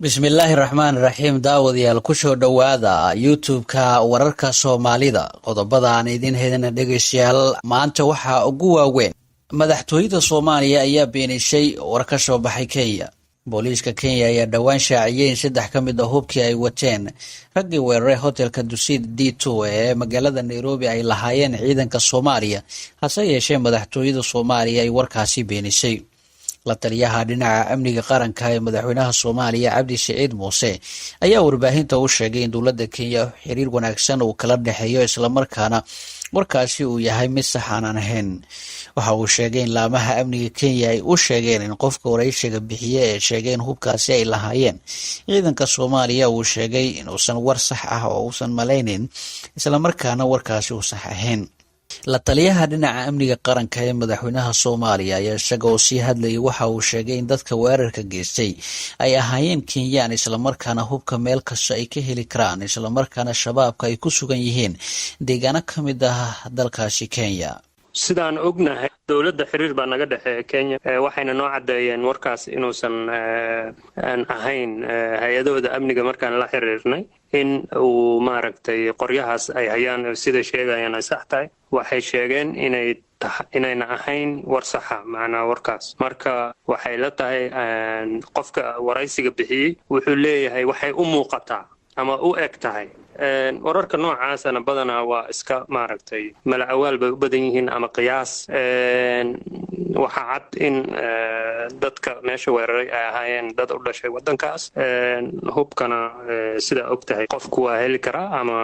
bismillaahi raxmaan raxiim daawadayaal kusoo dhowaada youtube-ka wararka soomaalida qodobada aan idiin helina dhegeystayaal maanta waxaa ugu waaweyn madaxtooyada soomaaliya ayaa beenisay war ka soo baxay kenya booliiska kenya ayaa dhowaan shaaciyey in 3 ka mid ah hubkii ay wateen raggii weeraray hotelka dusiid D2 ee magaalada Nairobi ay lahaayeen ciidanka Soomaaliya hase yeeshee madaxtooyada Soomaaliya ay warkaasi beenisay la taliyaha dhinaca amniga qaranka ee madaxweynaha Soomaaliya Cabdi Saciid Muuse ayaa warbaahinta u sheegay in dowladda Kenya xiriir wanaagsan uu kala dhaxeeyo isla markaana warkaasi uu yahay mid sax aan ahayn waxa uu sheegay in laamaha amniga Kenya ay u sheegeen in qofka waraysiga bixiyay ee sheegay in hubkaasi ay lahaayeen ciidanka Soomaaliya uu sheegay in uusan war sax ah oo uusan maleynin isla markaana warkaasi uu sax ahayn la taliyaha dhinaca amniga qaranka ee madaxweynaha Soomaaliya ayaa isagoo sii hadlayay waxa uu sheegay in dadka weerarka geystay ay ahaayeen Kenyaan isla markaana hubka meel kasta ay ka heli karaan isla markaana shabaabka ay ku sugan yihiin deegaano ka mid ah dalkaasi Kenya sidaan ognahay dowladda xiriir baa naga dhaxeeya Kenya waxayna noo cadeeyeen warkaas inuusan ahayn hay'adooda amniga markaan la xiriirnay in uu maaragtay qoryahaas ay hayaan sida sheegayaan ay sax tahay waxay sheegeen inayna ahayn war saxa macnaa warkaas marka waxay la tahay qofka waraysiga bixiyay wuxuu leeyahay waxay u muuqataa ama u eg tahay wararka noocaasana badanaa waa iska maaragtay mala awaal bay u badan yihiin ama qiyaas waxaa cad in dadka meesha weeraray ay ahaayeen dad u dhashay waddankaas hubkana sidaa og tahay qofku waa heli karaa ama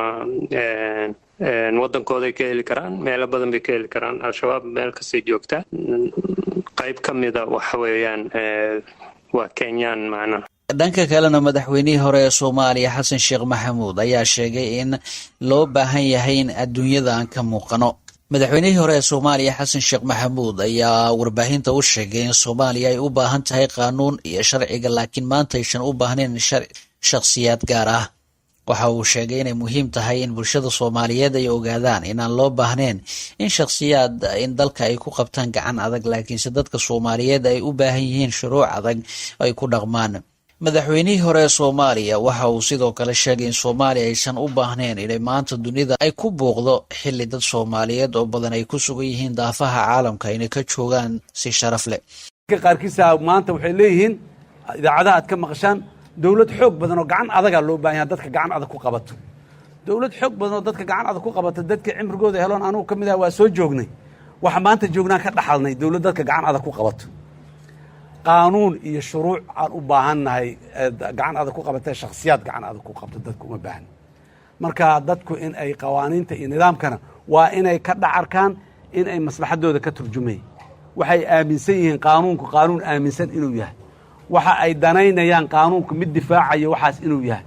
waddankooday ka heli karaan meelo badan bay ka heli karaan al-shabaab meel kastay joogtaa qayb ka mida waxa weeyaan waa Kenyaan macnaha dhanka kalena madaxweynihii hore ee Soomaaliya Xasan Sheekh Maxamuud ayaa sheegay in loo baahan yahay in adduunyada aan ka muuqano madaxweynihii hore ee Soomaaliya Xasan Sheekh Maxamuud ayaa warbaahinta u sheegay in Soomaaliya ay u baahan tahay qaanuun iyo sharciga laakiin maanta aysan u baahnayn shakhsiyaad gaar ah waxa uu sheegay inay muhiim tahay in bulshada Soomaaliyeed ay ogaadaan inaan loo baahnayn in shakhsiyaad in dalka ay ku qabtaan gacan adag laakiinse dadka Soomaaliyeed ay u baahan yihiin shuruuc adag ay ku dhaqmaan madaxweynihii hore ee Soomaaliya waxa uu sidoo kale sheegay in Soomaaliya aysan u baahnayn inay maanta dunida ay ku booqdo xilli dad Soomaaliyeed oo badan ay ku sugan yihiin daafaha caalamka inay ka joogaan si sharaf leh qaarkiisa maanta waxay leeyihiin idaacadaha aad ka maqashaan dawlad xoog badan oo gacan adag loo baahan yahay dadka gacan adag ku qabato dawlad xoog badan oo dadka gacan adag ku qabato dadka cimrigooda heloon anigu kamid ah waa soo joognay waxa maanta joognaan ka dhaxalnay dawlad dadka gacan adag ku qabato qaanuun iyo shuruuc aan u baahannahay gacan adag ku qabatay shakhsiyaad gacan adag ku qabto dadku uma baahna marka dadku in ay qawaaniinta iyo nidaamkana waa inay ka dhacarkaan in ay maslaxadooda ka turjumayaan waxay aaminsan yihiin qaanuunku qaanuun aaminsan inuu yahay waxa ay danaynayaan qaanuunku mid difaacayo waxaas inuu yahay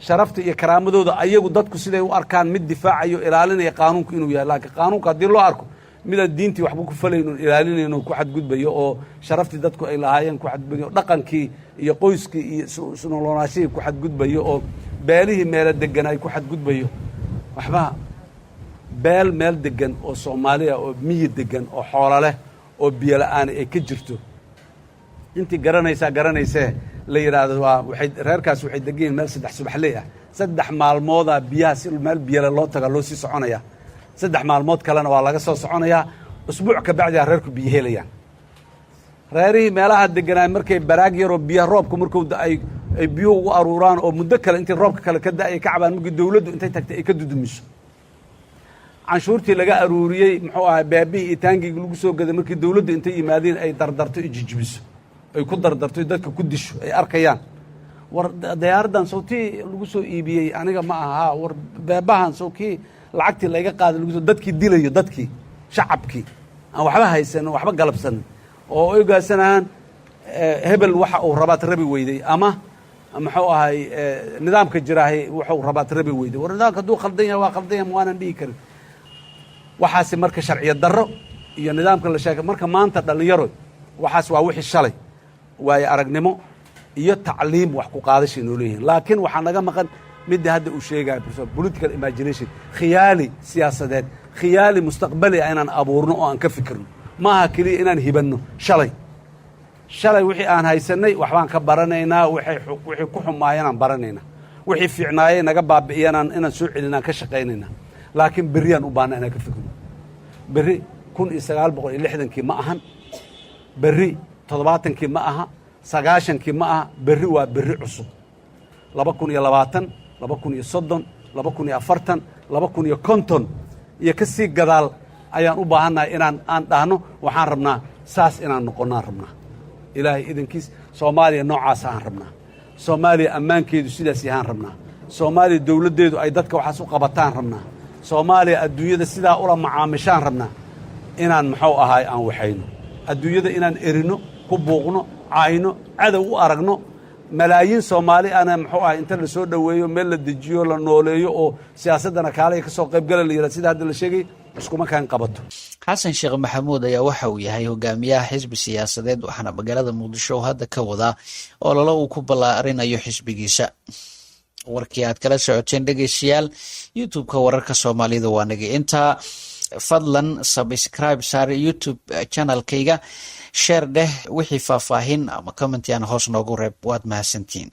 sharafta iyo karaamadooda ayagu dadku siday u arkaan mid difaacayo ilaalinaya qaanuunku inuu yahay laakiin qaanuunka haddii loo arko midaan diintii waxba ku falayno ilaalinayno ku xadgudbayo oo sharaftii dadku ay lahaayeen ku xadgudbayo dhaqankii iyo qoyskii iyo nolonaashihii ku xadgudbayo oo beelihii meelo degan ay ku xadgudbayo waxba beel meel degan oo Soomaaliya oo miyi degan oo xoolo leh oo biyo la'aan ay ka jirto intii garanaysee la yiraahdo waa waxay reerkaas waxay degan meel 3 subaxley ah 3 maalmooda biyaha si meel biyo loo taga loo sii soconaya 3 maalmood kalena waa laga soo soconayaa usbuuc ka bacdi reerku biyo helayaan reerihii meelaha deganaa markay baraag yaro biyo roobku markuu ay biyo ugu aruuraan oo muddo kale intii roobka kale ka da'ay ka cabaan markii dawladdu intay tagtay ay ka dudumiso canshuurtii laga aruuriyay muxuu ahaa baabii iyo taangiga lagu soo gaday markii dawladdu intay yimaadeen ay dardarto iyo jijibiso ay ku dardarto dadka ku disho ay arkayaan war diyaaradan sawtii lagu soo iibiyay aniga ma aha war baabahan sawkii lacagtii laga qaaday lagu soo dadkii dilayo dadkii shacabkii aan waxba haysan waxba galabsan oo ay gaasanaan hebel waxa uu rabaad rabi weyday ama muxuu ahay nidaamka jiraahay waxa uu rabaad rabi weyday war nidaamka duu qaldan yahay waa qaldan yahay waanan dhigi karin waxaas marka sharciyad darro iyo nidaamka la sheegay marka maanta dhalinyaro waxaas waa wixii shalay waay aragnimo iyo tacliim wax ku qaadashay noo leeyihiin laakiin waxaa naga maqan midda hadda uu sheegay political imagination khiyaali siyaasadeed khiyaali mustaqbali inaan abuurno oo aan ka fikirno maaha kaliya inaan hibanno shalay shalay wixii aan haysanay waxbaan ka baranaynaa wixii ku xumaayaan baranaynaa wixii fiicnaayay naga baabi'iyaan inaan soo celinaan ka shaqaynaynaa laakiin berriyaan u baahna inaan ka fikirno berri 1960kii ma ahan berri 70kii ma aha 90kii ma aha berri waa berri cusub 2020 2030 2040 2050 iyo ka sii gadaal ayaan u baahannahay aan dhahno waxaan rabnaa saas inaan noqonnaan rabnaa ilaahay idankiis soomaaliya noocaas aan rabnaa soomaaliya ammaankeedu sidaas yahaan rabnaa soomaaliya dawladdeedu ay dadka waxaas u qabataan rabnaa soomaaliya adduunyada sidaa ula macaamishaan rabnaa inaan muxuu ahaay aan waxayno adduunyada inaan erino ku buuqno caayno cadow u aragno malaayiin soomaali ana muxuu ahay inta la soo dhoweeyo meel la dejiyo la nooleeyo oo siyaasaddana kaalaya ka soo qaybgala la yidhaha sida hadda la sheegay iskuma kaan qabato xasan sheekh maxamuud ayaa waxa uu yahay hogaamiyaha xisbi siyaasadeed waxaana magaalada muqdisho oo hadda ka wadaa ololo uu ku ballaarinayo xisbigiisa warkii aad kala socoteen dhegeystayaal youtube-ka wararka soomaalida waa naga intaa fadlan subscribe saar youtube channelkayga sheer dheh wixii faahfaahin ama commenti aan hoos noogu reeb waad mahadsantiin